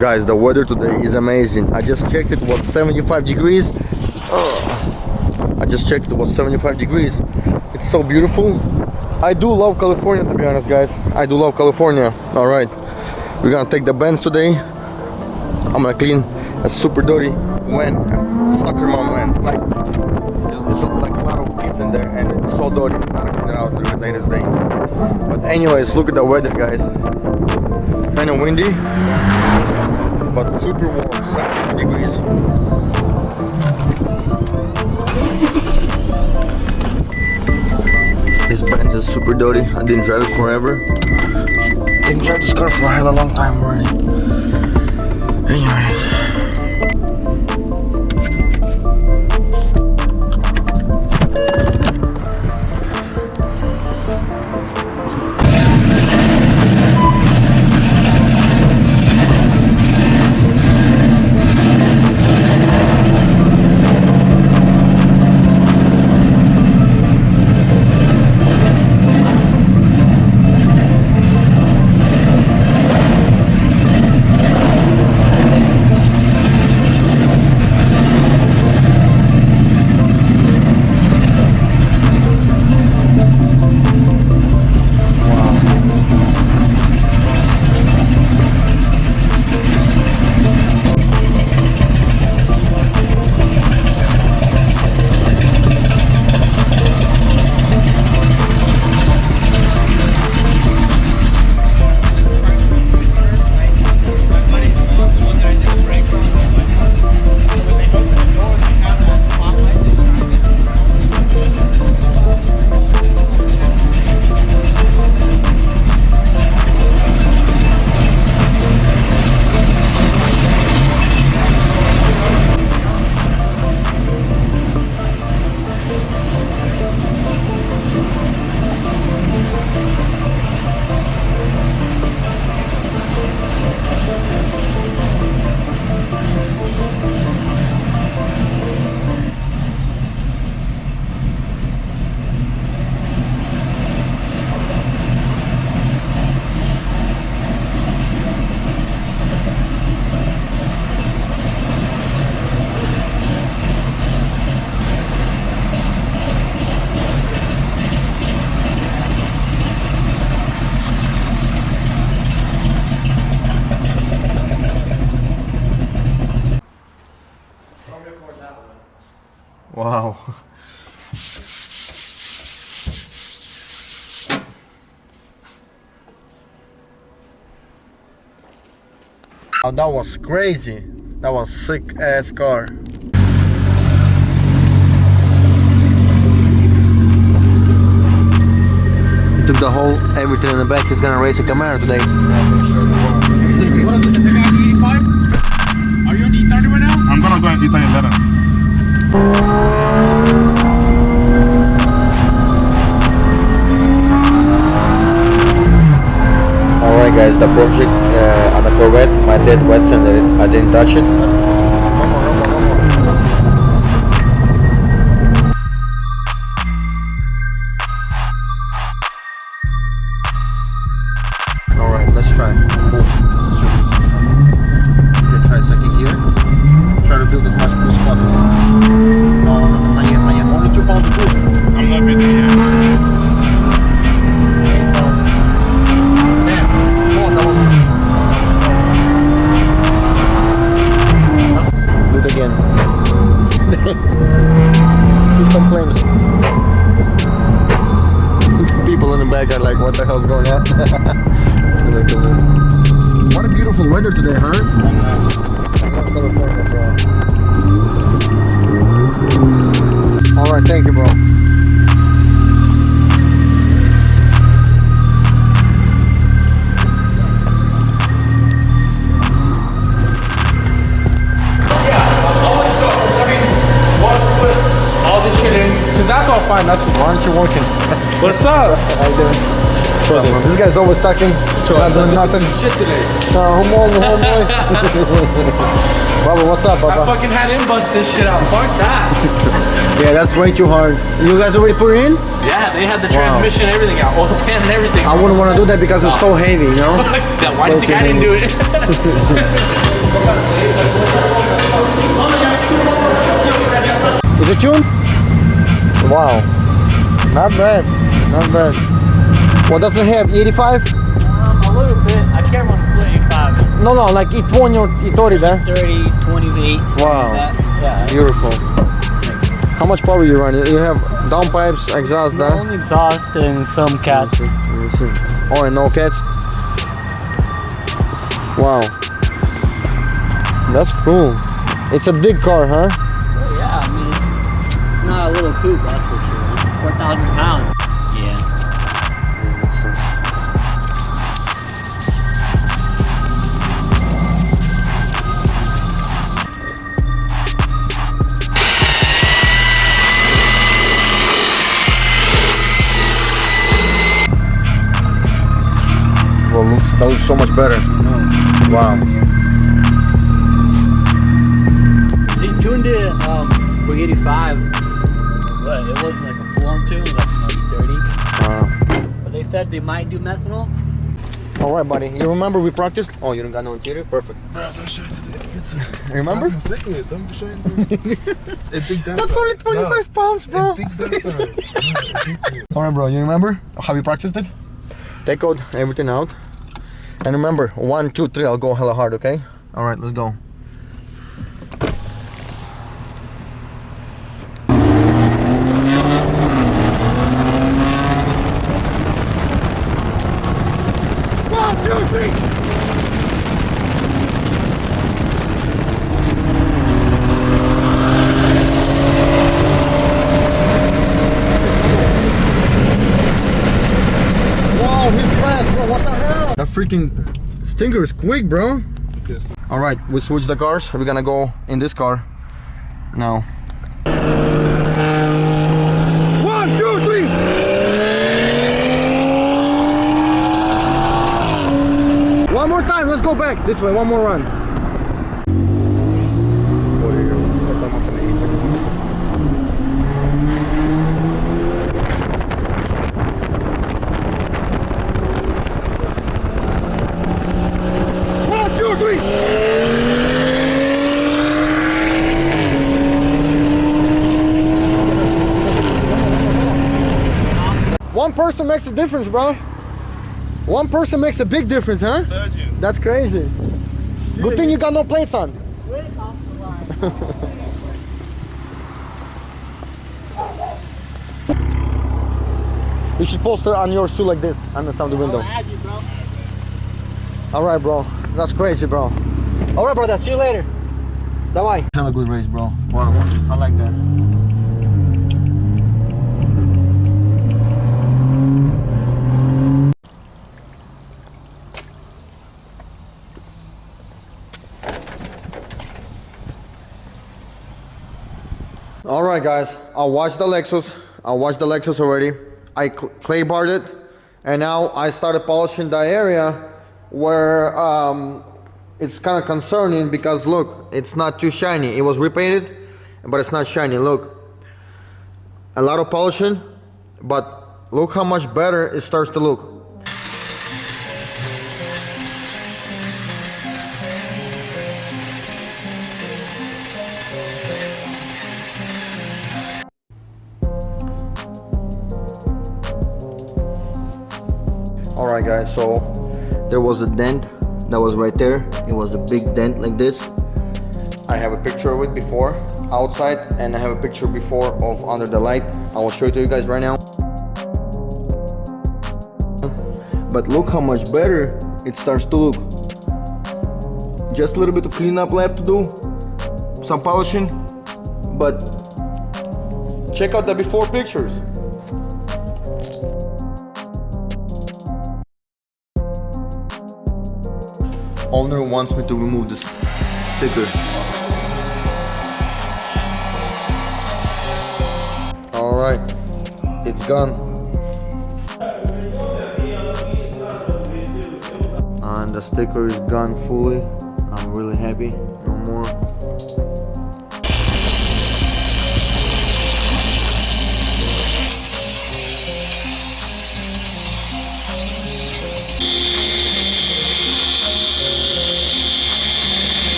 Guys, the weather today is amazing. I just checked, it was 75 degrees. I just checked, it was 75 degrees. It's so beautiful. I do love California, to be honest, guys. I do love California. All right, we're gonna take the Benz today. I'm gonna clean a super dirty van, a soccer mom van. Like, it's like a lot of kids in there, and it's so dirty. I'm gonna clean it out later today. But anyways, look at the weather, guys. Kind of windy, but super warm, 7 degrees. This Benz is super dirty. I didn't drive it forever. Didn't drive this car for a hella long time already. Anyways. Wow. Oh, that was crazy. That was sick ass car. He took the whole everything in the back. He's gonna race a Camaro today. What is it, the big 85? Are you on the E30 right now? I'm gonna go on E30 later. Alright guys, the project on the Corvette, my dad wet sanded it. I didn't touch it. Alright, let's try. Okay, try second gear. Try to build as much boost as possible. No, not yet, not yet. Only 2 pounds of boost. I'm not building yet. Again. Some flames. People in the back are like, what the hell's going on? What a beautiful weather today, huh? I love California, bro. Alright, thank you, bro. That's all fine. That's why aren't you working? What's up? How you doing? This guy's always talking, not doing nothing. Shit today. Homeboy. Baba, what's up, Baba? I fucking had him bust this shit out. Fuck that. Yeah, that's way too hard. You guys already put it in? Yeah, they had the transmission and everything out, oil pan and everything. I wouldn't want to do that because it's so heavy, you know? Why do you think I didn't do it? Is it tuned? Wow. Not bad. Not bad. What does it have? 85? A little bit. I can't run full 85. No, like E20 or E30, да? 30, 28. Wow. Yeah. Beautiful. How much power you run? You have downpipes, exhaust, да? Only exhaust and some cats. Let me see. Oh, and no cats? Wow. That's cool. It's a big car, huh? Well, yeah, I mean, it's not a little coupe, that's for sure. 4,000 pounds. Yeah. Well, that looks so much better. Wow. They tuned it for 85, but it wasn't like a full-on tune, it was like maybe 30. But they said they might do methanol. All right, buddy. You remember we practiced? Oh, you don't got no interior? Perfect. Bro, don't show it to the kids. Remember? I'm sick of it. Don't show it to them. That's only 25 pounds, bro. All right, bro. You remember? Have you practiced it? Take out everything out. And remember, 1, 2, 3, I'll go hella hard, okay? All right, let's go. That freaking stinker is quick, bro. Yes. All right, we switch the cars. We're gonna go in this car now. 1, 2, 3. One more time. Let's go back this way. One more run. One person makes a difference, bro. One person makes a big difference, huh? That's crazy. Good thing you got no plates on. You should post it on yours too, like this, on the side of the window. All right, bro. That's crazy, bro. All right, brother. See you later. Давай. Hella good race, bro. Wow, I like that. All right, guys. I watched the Lexus. Already. I clay barred it, and now I started polishing the area where it's kind of concerning because look, it's not too shiny. It was repainted, but it's not shiny. Look, a lot of polishing, but look how much better it starts to look. Alright guys, so there was a dent that was right there. It was a big dent like this. I have a picture of it before outside, and I have a picture before of under the light. I will show it to you guys right now. But look how much better it starts to look. Just a little bit of cleanup left to do, some polishing, but check out the before pictures. Owner wants me to remove this sticker. All right, it's gone. And the sticker is gone fully. I'm really happy. No more.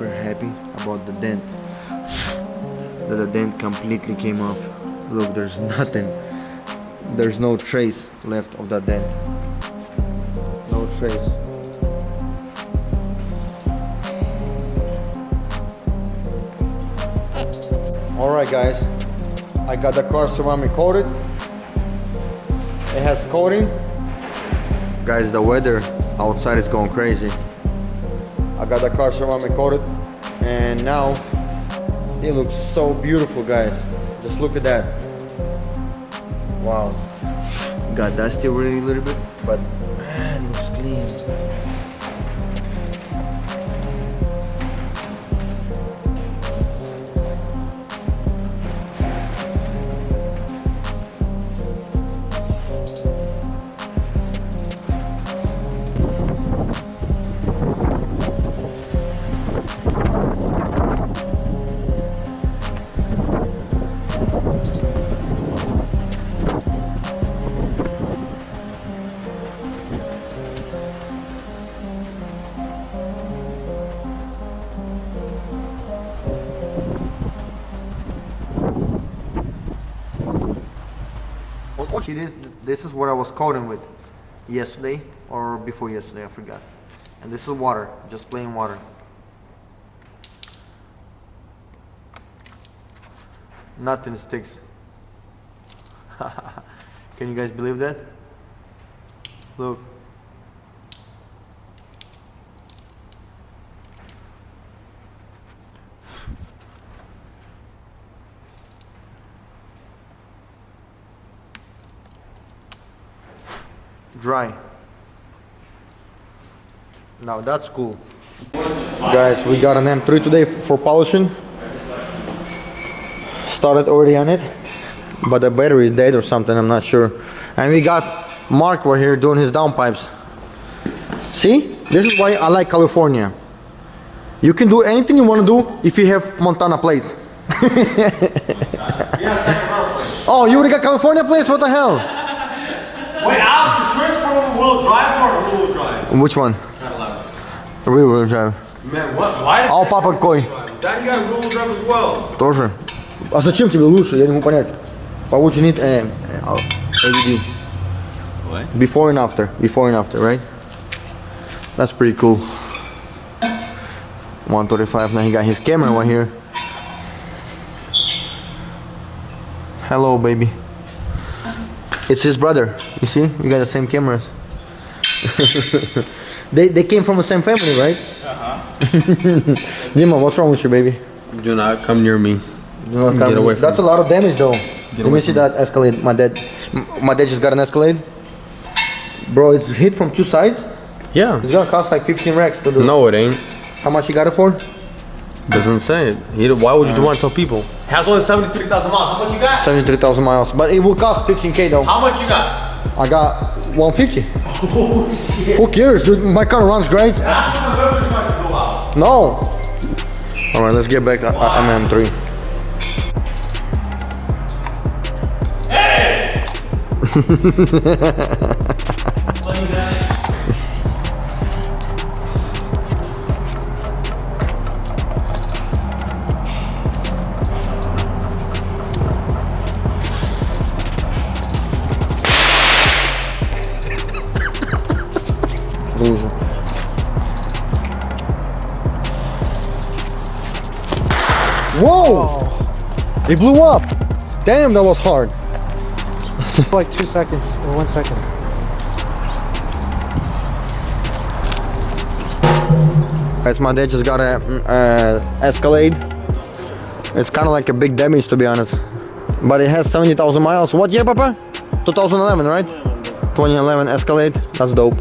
super happy about the dent. That the dent completely came off. Look, there's nothing. There's no trace left of that dent. No trace. Alright guys, I got the car ceramic coated. It has coating. Guys, the weather outside is going crazy. I got the car ceramic coated and now it looks so beautiful, guys. Just look at that. Wow. Got dusty already a little bit, but man, looks clean. See, this is what I was coating with yesterday or before yesterday, I forgot. And this is water, just plain water. Nothing sticks. Can you guys believe that? Look. Dry. Now that's cool. Guys, we got an M3 today for polishing. Started already on it, but the battery is dead or something, I'm not sure. And we got Mark right here doing his downpipes. See, this is why I like California. You can do anything you want to do if you have Montana plates. Oh, you already got California plates? What the hell? Wait, Alex, is yours four-wheel drive or rear-wheel drive? Which one? Not allowed. Rear-wheel drive. Man, what? Why? All папа какой? Daddy got a rear-wheel drive as well. Тоже. А зачем тебе лучше? Я не могу понять. Why would you need LED? What? Before and after, right? That's pretty cool. 135. Now he got his camera right here. Hello, baby. It's his brother. You see? We got the same cameras. they came from the same family, right? Dima, what's wrong with you, baby? Do not come near me. Do not come. Get away from That's me. a lot of damage, though. Let me see that Escalade. My dad just got an Escalade. Bro, it's hit from two sides. Yeah. It's gonna cost like 15 racks to do. No, it ain't. How much you got it for? Doesn't say it. Why would you want to tell people? Has only 73,000 miles. How much you got? 73,000 miles, but it will cost 15K though. How much you got? I got 150. Oh shit. Who cares, dude? My car runs great. No. All right, let's get back to MM3. Hey! Whoa! It blew up. Damn, that was hard. It's like 2 seconds or 1 second. Guys, my dad just got a Escalade. It's kind of like a big damage, to be honest. But it has 70,000 miles. What year, Papa? 2011, right? 2011 Escalade. That's dope.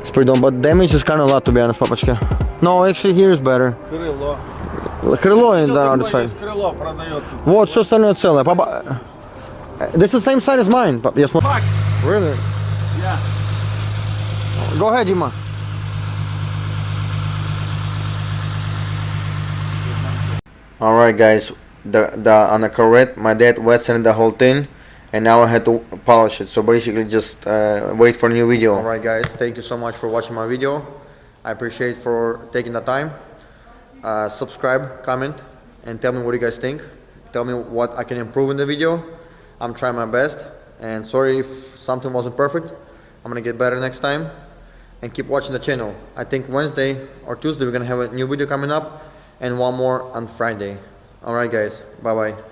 It's pretty dope, but damage is kind of a lot, to be honest, Papachka. No, actually here is better. Крыло in the other side. Вот, все остальное целое. Папа, this is the same side as mine. Yes, really? Yeah. Go ahead, Dima. All right, guys. On the Corvette, my dad wet sanded the whole thing, and now I had to polish it. So basically, just wait for a new video. All right, guys. Thank you so much for watching my video. I appreciate for taking the time. subscribe, comment, and tell me what you guys think. Tell me what I can improve in the video. I'm trying my best, and sorry if something wasn't perfect. I'm gonna get better next time, and keep watching the channel. I think Wednesday or Tuesday we're gonna have a new video coming up, and one more on Friday. Alright guys, bye bye.